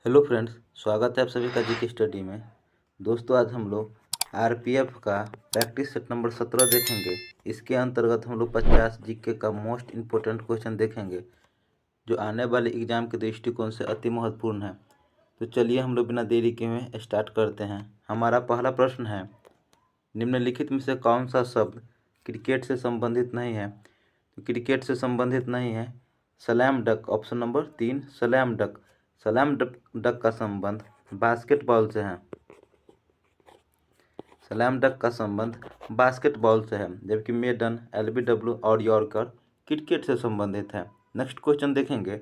Hello friends, स्वागत है आप सभी का जीके स्टडी में। दोस्तों, आज हम लोग आरपीएफ का प्रैक्टिस सेट नंबर 17 देखेंगे। इसके अंतर्गत हम लोग 50 जीके का मोस्ट इम्पोर्टेंट क्वेश्चन देखेंगे जो आने वाले एग्जाम के दृष्टिकोण से अति महत्वपूर्ण है। तो चलिए हम लोग बिना देरी के में स्टार्ट करते हैं। हमारा पहला प्रश्न है, निम्नलिखित में से कौन सा शब्द क्रिकेट से संबंधित नहीं है? तो क्रिकेट से संबंधित नहीं है slam dunk, option number 3 slam dunk. Slam dunk का संबंध बास्केटबॉल से है। सलैम डक का संबंध बास्केटबॉल से है, जबकि मेडन, एलबीडब्ल्यू और यॉर्कर क्रिकेट से संबंधित है। नेक्स्ट क्वेश्चन देखेंगे,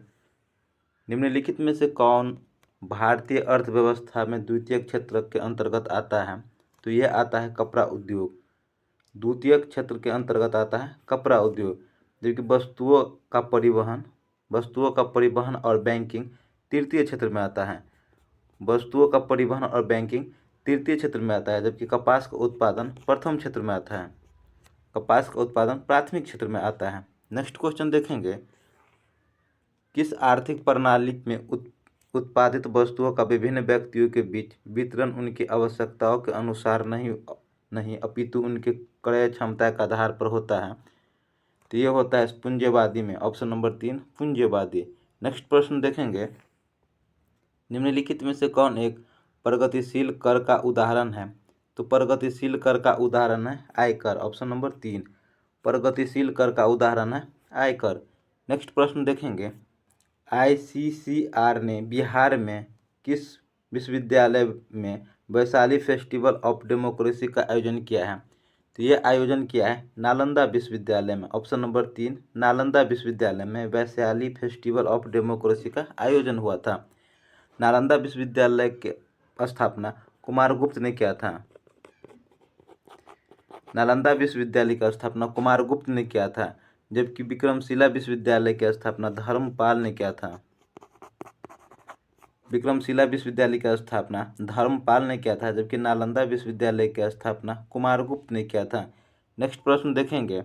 निम्नलिखित में से कौन भारतीय अर्थव्यवस्था में द्वितीय क्षेत्र के अंतर्गत आता है? तो यह आता है कपड़ा उद्योग। द्वितीय क्षेत्र के अंतर्गत आता है कपड़ा उद्योग, जबकि वस्तुओं का परिवहन और बैंकिंग तृतीय क्षेत्र में आता है। वस्तुओं का परिवहन और बैंकिंग तृतीय क्षेत्र में आता है, जबकि कपास का उत्पादन प्रथम क्षेत्र में आता है। कपास का उत्पादन प्राथमिक क्षेत्र में आता है। नेक्स्ट क्वेश्चन देखेंगे, किस आर्थिक प्रणाली में उत्पादित वस्तुओं का विभिन्न व्यक्तियों के बीच वितरण उनकी आवश्यकताओं के अनुसार नहीं अपितु उनके क्रय क्षमता के आधार पर होता है? तो ये होता है पूंजीवादी में, ऑप्शन नंबर 3 पूंजीवादी। नेक्स्ट प्रश्न देखेंगे, निम्नलिखित में से कौन एक प्रगतिशील कर का उदाहरण है? तो प्रगतिशील कर का उदाहरण है आयकर, ऑप्शन नंबर 3 प्रगतिशील कर का उदाहरण है आयकर। नेक्स्ट प्रश्न देखेंगे, आईसीसीआर ने बिहार में किस विश्वविद्यालय में वैशाली फेस्टिवल ऑफ डेमोक्रेसी का आयोजन किया है? तो ये आयोजन किया है नालंदा विश्वविद्यालय में, ऑप्शन नंबर 3 नालंदा विश्वविद्यालय में वैशाली फेस्टिवल ऑफ डेमोक्रेसी का आयोजन हुआ था। नालंदा विश्वविद्यालय की स्थापना कुमारगुप्त ने किया था। नालंदा विश्वविद्यालय की स्थापना कुमारगुप्त ने किया था, जबकि विक्रमशिला विश्वविद्यालय की स्थापना धर्मपाल ने किया था। विक्रमशिला विश्वविद्यालय की स्थापना धर्मपाल ने किया था, जबकि नालंदा विश्वविद्यालय की स्थापना कुमारगुप्त ने किया था। नेक्स्ट प्रश्न देखेंगे,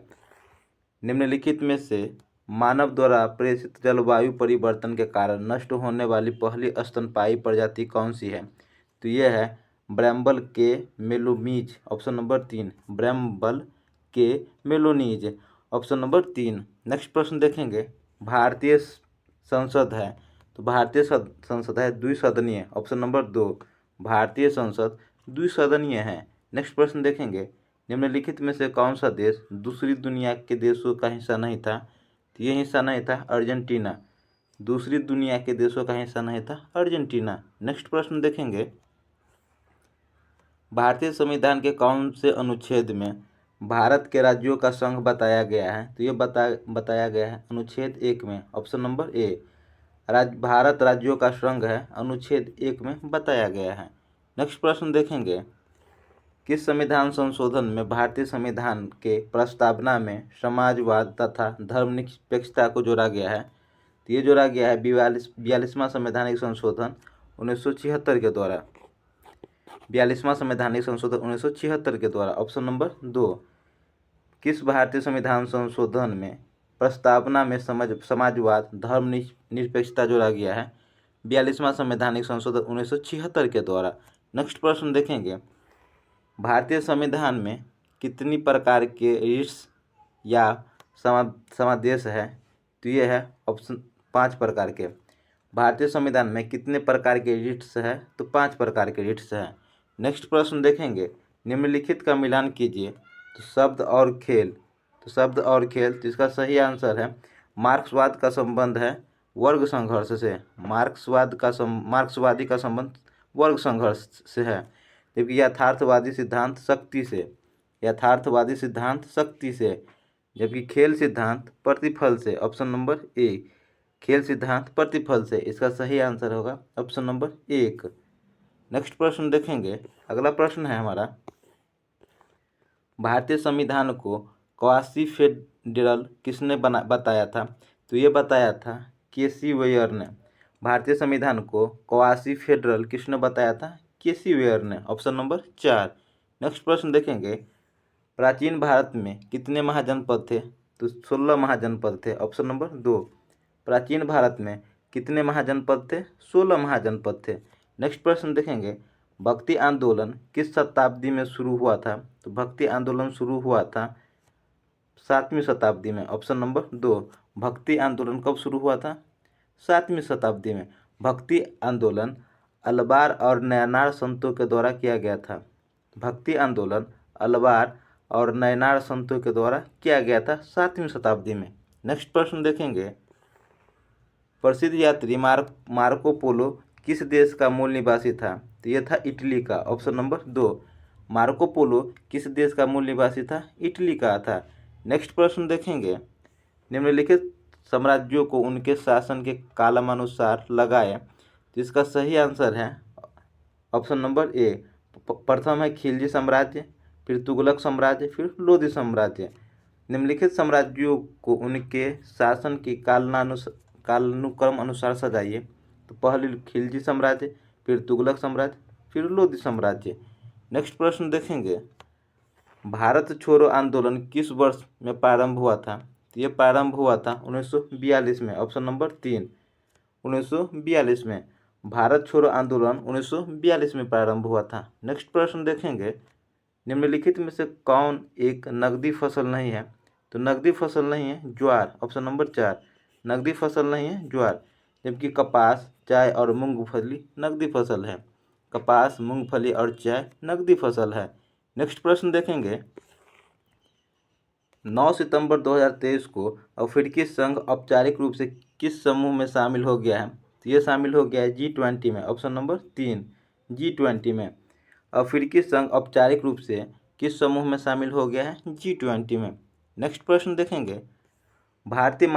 निम्नलिखित में से मानव द्वारा प्रेषित जलवायु परिवर्तन के कारण नष्ट होने वाली पहली स्तनपायी प्रजाति कौन सी है? तो यह है ब्रैम्बल के मेलोनीज, ऑप्शन नंबर 3 ब्रैम्बल के मेलोनीज, ऑप्शन नंबर 3। नेक्स्ट प्रश्न देखेंगे, भारतीय संसद है, तो भारतीय संसद है द्विसदनीय, ऑप्शन नंबर 2 भारतीय संसद द्विसदनीय है। नेक्स्ट प्रश्न देखेंगे, निम्नलिखित में से कौन सा देश दूसरी दुनिया के देशों का हिस्सा नहीं था? तो ये हिस्सा नहीं था अर्जेंटीना। दूसरी दुनिया के देशों का हिस्सा नहीं था अर्जेंटीना। नेक्स्ट प्रश्न देखेंगे, भारतीय संविधान के कौन से अनुच्छेद में भारत के राज्यों का संघ बताया गया है? तो ये बताया गया है अनुच्छेद 1 में, ऑप्शन नंबर ए भारत राज्यों का संघ है, अनुच्छेद 1 में बताया गया है। नेक्स्ट प्रश्न देखेंगे, किस संविधान संशोधन में भारतीय संविधान के प्रस्तावना में समाजवाद तथा धर्मनिरपेक्षता को जोड़ा गया है? तो ये जोड़ा गया है 42वां संवैधानिक संशोधन 1976 के द्वारा। 42वां संवैधानिक संशोधन 1976 के द्वारा, ऑप्शन नंबर 2। किस भारतीय संविधान संशोधन में प्रस्तावना में समाजवाद धर्मनिरपेक्षता जोड़ा गया है? 42वां संवैधानिक संशोधन 1976 के द्वारा। नेक्स्ट प्रश्न देखेंगे, भारतीय संविधान में कितनी प्रकार के रिट्स या समादेश है? तो ये है ऑप्शन 5 प्रकार के। भारतीय संविधान में कितने प्रकार के रिट्स है? तो 5 प्रकार के रिट्स है। नेक्स्ट प्रश्न देखेंगे, निम्नलिखित का मिलान कीजिए। तो शब्द और खेल, तो इसका सही आंसर है मार्क्सवाद का संबंध है वर्ग संघर्ष से। मार्क्सवादी का संबंध वर्ग संघर्ष से है, जबकि यथार्थवादी सिद्धांत शक्ति से, जबकि खेल सिद्धांत प्रतिफल से, ऑप्शन नंबर ए खेल सिद्धांत प्रतिफल से। इसका सही आंसर होगा ऑप्शन नंबर 1। नेक्स्ट प्रश्न देखेंगे, अगला प्रश्न है हमारा, भारतीय संविधान को क्वासी फेडरल किसने बताया था? तो ये बताया था केसी वेयर ने। भारतीय संविधान को क्वासी फेडरल किसने बताया था? केसी वेयर ने, ऑप्शन नंबर 4। नेक्स्ट प्रश्न देखेंगे, प्राचीन भारत में कितने महाजनपद थे? तो 16 महाजनपद थे, ऑप्शन नंबर 2। प्राचीन भारत में कितने महाजनपद थे? 16 महाजनपद थे। नेक्स्ट प्रश्न देखेंगे, भक्ति आंदोलन किस शताब्दी में शुरू हुआ था? तो भक्ति आंदोलन शुरू हुआ था 7वीं शताब्दी में। Option number 2। भक्ति आंदोलन कब शुरू हुआ था? 7वीं शताब्दी में। भक्ति आंदोलन अलवार और नयनार संतों के द्वारा किया गया था। भक्ति आंदोलन अलवार और नयनार संतों के द्वारा किया गया था 7वीं शताब्दी में। नेक्स्ट प्रश्न देखेंगे, प्रसिद्ध यात्री मार्को पोलो किस देश का मूल निवासी था? तो यह था इटली का। Option number 2। मार्को पोलो किस देश का मूल निवासी था? इटली का था। नेक्स्ट प्रश्न देखेंगे, निम्नलिखित साम्राज्यों को उनके शासन के कालानुसार लगाए, तो इसका सही आंसर है ऑप्शन नंबर ए। प्रथम है खिलजी साम्राज्य, फिर तुगलक साम्राज्य, फिर लोधी साम्राज्य। निम्नलिखित साम्राज्यों को उनके शासन की कालानुक्रम अनुसार सजाइए। तो पहले खिलजी साम्राज्य, फिर तुगलक साम्राज्य, फिर लोधी साम्राज्य। नेक्स्ट प्रश्न देखेंगे, भारत छोड़ो आंदोलन किस वर्ष में प्रारंभ हुआ था? तो ये प्रारंभ हुआ था 1942 में। ऑप्शन नंबर 3, 1942 में। भारत छोड़ो आंदोलन 1942 में प्रारंभ हुआ था। नेक्स्ट प्रश्न देखेंगे, निम्नलिखित में से कौन एक नकदी फसल नहीं है? तो नकदी फसल नहीं है ज्वार। ऑप्शन नंबर 4, नकदी फसल नहीं है ज्वार। जबकि कपास, चाय और मूंगफली नकदी फसल है। कपास, मूंगफली और चाय नकदी फसल है। नेक्स्ट प्रश्न देखेंगे, 9 सितंबर 2023 को अफ्रीकी संघ औपचारिक रूप से किस समूह में शामिल हो गया है? तो ये शामिल हो गया है G20 में। ऑप्शन नंबर 3, G20 में। अफ्रीकी संघ औपचारिक रूप से किस समूह में शामिल हो गया है? G20 में। नेक्स्ट प्रश्न देखेंगे, भारतीय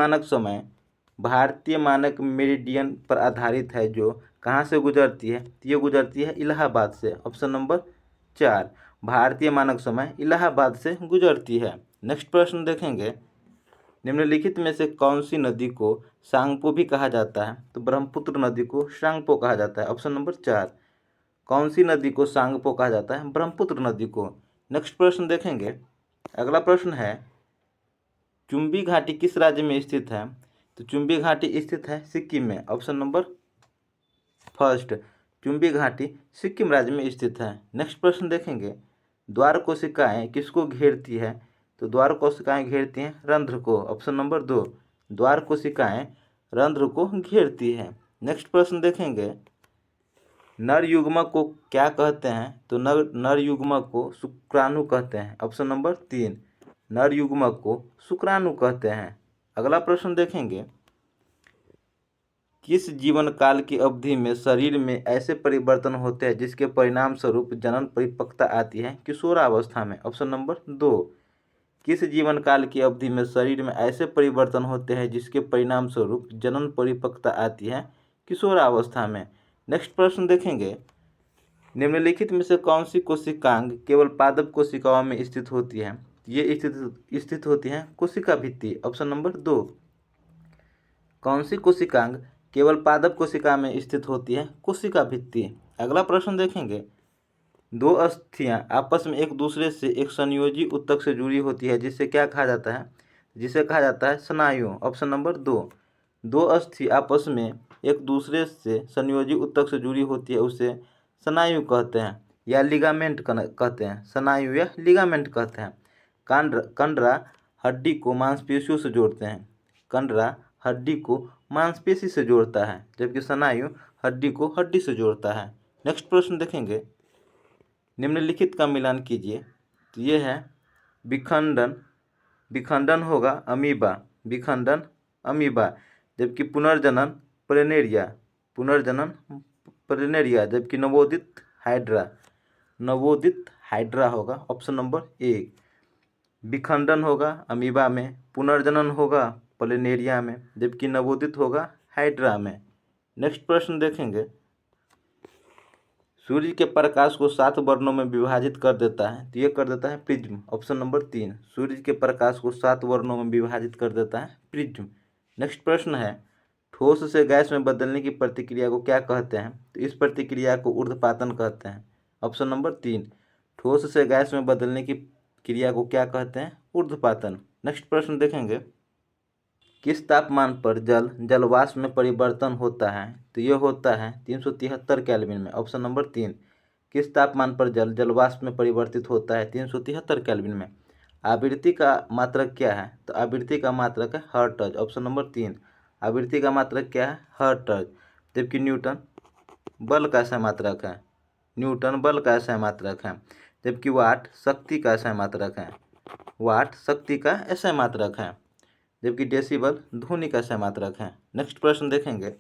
मानक मेरिडियन पर आधारित है जो कहाँ से गुजरती है? तो ये गुजरती है इलाहाबाद से। ऑप्शन नंबर 4, भारतीय मानक समय इलाहाबाद से गुजरती है। नेक्स्ट प्रश्न देखेंगे, निम्नलिखित में से कौन सी नदी को सांगपो भी कहा जाता है? तो ब्रह्मपुत्र नदी को सांगपो कहा जाता है। ऑप्शन नंबर 4, कौन सी नदी को सांगपो कहा जाता है? ब्रह्मपुत्र नदी को। नेक्स्ट प्रश्न देखेंगे, अगला प्रश्न है, चुंबी घाटी किस राज्य में स्थित है? तो चुंबी घाटी स्थित है सिक्किम में। ऑप्शन नंबर फर्स्ट, चुंबी घाटी सिक्किम राज्य में स्थित है। नेक्स्ट प्रश्न देखेंगे, द्वार कोशिकाएं किसको घेरती है? तो द्वार कोशिकाएं घेरती हैं रंध्र को। ऑप्शन नंबर 2, द्वार कोशिकाएं रंध्र को घेरती है। नेक्स्ट प्रश्न देखेंगे, नर युग्मक को क्या कहते हैं? तो नर युग्मक को शुक्राणु कहते हैं। ऑप्शन नंबर 3, नर युग्मक को शुक्राणु कहते हैं। अगला प्रश्न देखेंगे, किस जीवन काल की अवधि में शरीर में ऐसे परिवर्तन होते हैं जिसके परिणाम स्वरूप जनन परिपक्वता आती है किशोरावस्था में? ऑप्शन नंबर 2, किस जीवन काल की अवधि में शरीर में ऐसे परिवर्तन होते हैं जिसके परिणाम स्वरूप जनन परिपक्वता आती है किशोरावस्था में? नेक्स्ट प्रश्न देखेंगे, निम्नलिखित में से कौन सी कोशिकांग केवल पादप कोशिकाओं में स्थित होती है? ये स्थित होती है कोशिका भित्ति। ऑप्शन नंबर 2, कौन सी कोशिकांग केवल पादप कोशिका में स्थित होती है? कोशिका भित्ति। अगला प्रश्न देखेंगे, दो अस्थियां आपस में एक दूसरे से एक संयोजी ऊतक से जुड़ी होती है जिसे क्या कहा जाता है? जिसे कहा जाता है स्नायु। ऑप्शन नंबर 2, दो अस्थि आपस में एक दूसरे से संयोजी ऊतक से जुड़ी होती है उसे स्नायु कहते हैं या लिगामेंट कहते हैं। स्नायु या लिगामेंट कहते हैं। कंडरा हड्डी को मांसपेशियों से जोड़ते हैं। कंडरा हड्डी को मांसपेशी से जोड़ता है, जबकि स्नायु हड्डी को हड्डी से जोड़ता है। नेक्स्ट प्रश्न देखेंगे, निम्नलिखित का मिलान कीजिए। तो ये है विखंडन, विखंडन होगा अमीबा, विखंडन अमीबा, जबकि पुनर्जनन प्लेनेरिया, पुनर्जनन प्लेनेरिया, जबकि नवोदित हाइड्रा, नवोदित हाइड्रा होगा। ऑप्शन नंबर 1, विखंडन होगा अमीबा में, पुनर्जनन होगा प्लेनेरिया में, जबकि नवोदित होगा हाइड्रा में। नेक्स्ट प्रश्न देखेंगे, सूर्य के प्रकाश को 7 वर्णों में विभाजित कर देता है, तो ये कर देता है प्रिज्म। ऑप्शन नंबर 3, सूर्य के प्रकाश को 7 वर्णों में विभाजित कर देता है प्रिज्म। नेक्स्ट प्रश्न है, ठोस से गैस में बदलने की प्रतिक्रिया को क्या कहते हैं? तो इस प्रतिक्रिया को ऊर्ध्वपातन कहते हैं। ऑप्शन नंबर 3, ठोस से गैस में बदलने की क्रिया को क्या कहते हैं? ऊर्ध्वपातन। नेक्स्ट प्रश्न देखेंगे, किस तापमान पर जल जलवाष्प में परिवर्तन होता है? तो ये होता है 373 केल्विन में। Option number 3। किस तापमान पर जल जलवाष्प में परिवर्तित होता है? 373 केल्विन में। आवृत्ति का मात्रक क्या है? तो आवृत्ति का मात्रक है हर्ट्ज। Option number 3। आवृत्ति का मात्रक क्या है? हर्ट्ज। जबकि न्यूटन बल का ऐसा मात्रक है। न्यूटन बल का ऐसा मात्रक है। जबकि वाट शक्ति का ऐसा मात्रक है। वाट शक्ति का ऐसा मात्रक है। जबकि डेसिबल ध्वनि का ऐसा मात्रक है। नेक्स्ट प्रश्न देखेंगे,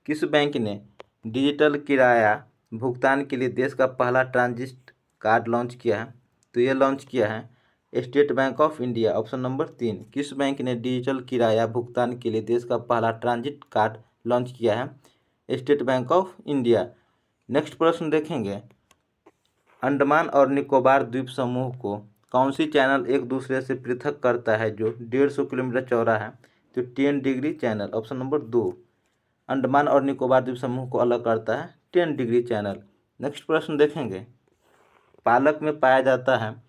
किस बैंक ने डिजिटल किराया भुगतान के लिए देश का पहला ट्रांजिट कार्ड लॉन्च किया है? तो ये लॉन्च किया है state bank of India. Option number 3। किस बैंक ने डिजिटल किराया भुगतान के लिए देश का पहला ट्रांजिट कार्ड लॉन्च किया है? State bank of India. Next प्रश्न देखेंगे, अंडमान और निकोबार द्वीप समूह को कौन सी चैनल एक दूसरे से पृथक करता है जो 150 किलोमीटर चौड़ा है? तो 10 degree channel. Option number 2। Andaman और निकोबार द्वीप समूह को अलग करता है 10 डिग्री चैनल। नेक्स्ट प्रश्न देखेंगे, पालक में पाया जाता है,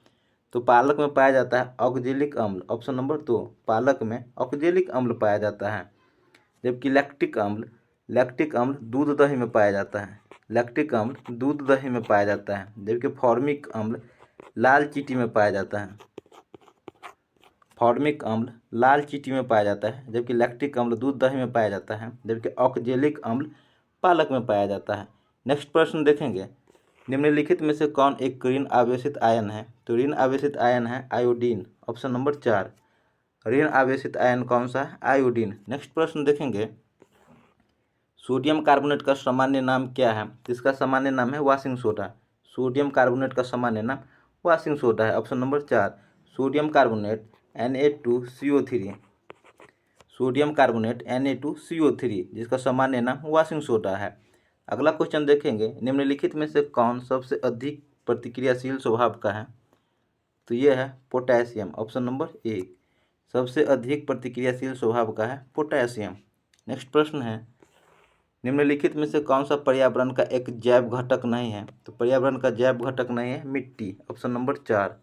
तो पालक में पाया जाता है ऑक्जेलिक अम्ल। Option number 2। पालक में ऑक्जेलिक अम्ल पाया जाता है। जबकि लैक्टिक अम्ल दूध दही में पाया जाता है। लैक्टिक अम्ल दूध दही में पाया जाता है। जबकि फॉर्मिक अम्ल लाल चींटी में पाया जाता है। फॉर्मिक अम्ल लाल चींटी में पाया जाता है। जबकि लैक्टिक अम्ल दूध दही में पाया जाता है। जबकि ऑक्जेलिक अम्ल पालक में पाया जाता है। नेक्स्ट प्रश्न देखेंगे, निम्नलिखित में से कौन एक ऋण आवेशित आयन है? तो ऋण आवेशित आयन है आयोडीन। Option number 4। ऋण आवेशित आयन कौन सा है? आयोडीन। नेक्स्ट प्रश्न देखेंगे, सोडियम कार्बोनेट का सामान्य नाम क्या है? इसका सामान्य नाम है वाशिंग सोडा। सोडियम कार्बोनेट का सामान्य नाम वाशिंग सोडा है। Option number 4। Sodium carbonate Na2CO3। Sodium carbonate Na2CO3 जिसका सामान्य नाम वाशिंग सोडा है। अगला क्वेश्चन देखेंगे, निम्नलिखित में से कौन सबसे अधिक प्रतिक्रियाशील स्वभाव का है? तो ये है पोटेशियम। Option number 1। सबसे अधिक प्रतिक्रियाशील स्वभाव का है पोटेशियम। नेक्स्ट प्रश्न है, निम्नलिखित में से कौन सा पर्यावरण का एक जैव घटक नहीं है? तो पर्यावरण का जैव घटक नहीं है मिट्टी। Option number 4।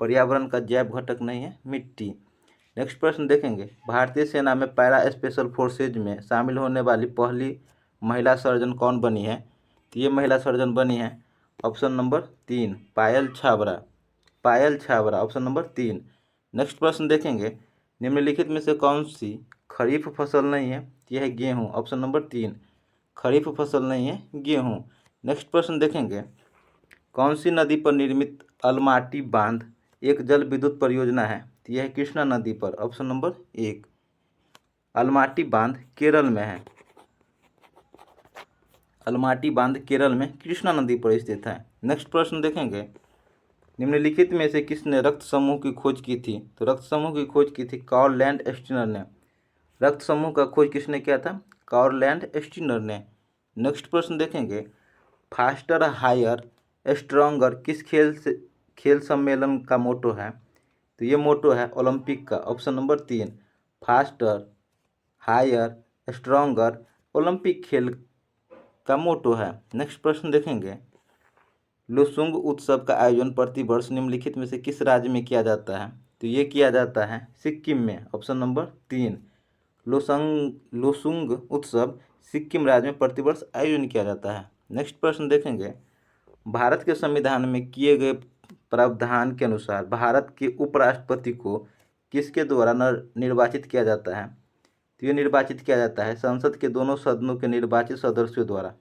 पर्यावरण का जैव घटक नहीं है मिट्टी। नेक्स्ट प्रश्न देखेंगे, भारतीय सेना में पैरा स्पेशल फोर्सेज में शामिल होने वाली पहली महिला सर्जन कौन बनी है? तो ये महिला सर्जन बनी है ऑप्शन नंबर 3 पायल छाबरा। पायल छाबरा ऑप्शन नंबर 3। नेक्स्ट प्रश्न देखेंगे, निम्नलिखित में से कौन सी खरीफ फसल नहीं है? यह है गेहूँ। ऑप्शन नंबर 3 खरीफ फसल नहीं है गेहूँ। नेक्स्ट प्रश्न देखेंगे, कौन सी नदी पर निर्मित अलमाटी बांध एक जल विद्युत परियोजना है? तो यह है कृष्णा नदी पर। Option number 1। अलमाटी बांध केरल में है। अलमाटी बांध केरल में कृष्णा नदी पर स्थित है। नेक्स्ट प्रश्न देखेंगे, निम्नलिखित में से किसने रक्त समूह की खोज की थी? तो रक्त समूह की खोज की थी कार्ल लैंड स्टीनर ने। रक्त समूह का खोज किसने किया था? कार्ल लैंड स्टीनर ने। नेक्स्ट प्रश्न देखेंगे, फास्टर हायर स्ट्रॉन्गर किस खेल सम्मेलन का मोटो है? तो ये मोटो है ओलंपिक का। Option number 3 faster higher stronger Olympic खेल का मोटो है। नेक्स्ट प्रश्न देखेंगे, लोसुंग उत्सव का आयोजन प्रतिवर्ष निम्नलिखित में से किस राज्य में किया जाता है? तो ये किया जाता है सिक्किम में। ऑप्शन नंबर 3 लोसुंग उत्सव सिक्किम राज्य में प्रतिवर्ष आयोजन किया जाता है। नेक्स्ट प्रश्न देखेंगे, भारत के संविधान में किए गए प्रावधान के अनुसार भारत के उपराष्ट्रपति को किसके द्वारा निर्वाचित किया जाता है? तो ये निर्वाचित किया जाता है संसद के दोनों सदनों के निर्वाचित सदस्यों द्वारा।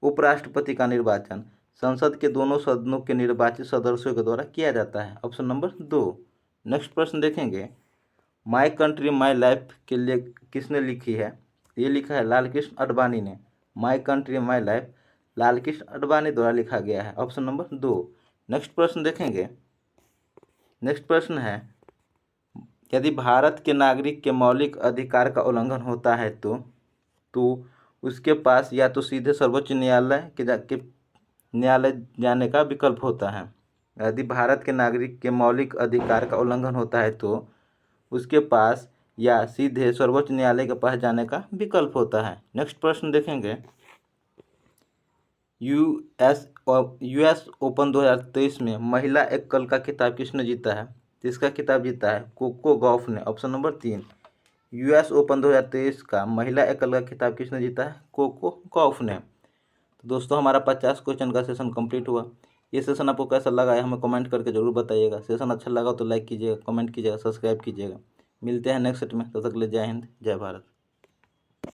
उपराष्ट्रपति का निर्वाचन संसद के दोनों सदनों के निर्वाचित सदस्यों के द्वारा किया जाता है। Option number 2। नेक्स्ट प्रश्न देखेंगे, माई कंट्री माई लाइफ के लिए किसने लिखी है? ये लिखा है लाल कृष्ण आडवाणी ने। My country my life Lal Krishna Advani द्वारा लिखा गया है। Option number 2। नेक्स्ट प्रश्न देखेंगे, नेक्स्ट प्रश्न है, यदि भारत के नागरिक के मौलिक अधिकार का उल्लंघन होता है तो उसके पास या तो सीधे सर्वोच्च न्यायालय जाने का विकल्प होता है। यदि भारत के नागरिक के मौलिक अधिकार का उल्लंघन होता है तो उसके पास या सीधे सर्वोच्च न्यायालय के पास जाने का विकल्प होता है। नेक्स्ट प्रश्न देखेंगे, यूएस ओपन 2023 में महिला एकल का खिताब किसने जीता है? इसका खिताब जीता है कोको गॉफ ने। ऑप्शन नंबर 3 यूएस ओपन 2023 का महिला एकल का खिताब किसने जीता है? कोको गॉफ ने। तो दोस्तों हमारा 50 क्वेश्चन का सेशन कंप्लीट हुआ। ये सेशन आपको कैसा लगा है हमें कमेंट करके जरूर बताइएगा। सेशन अच्छा लगा तो लाइक कीजिएगा, कमेंट कीजिएगा, सब्सक्राइब कीजिएगा। मिलते हैं नेक्स्ट में, तब तक के लिए जय हिंद, जय भारत।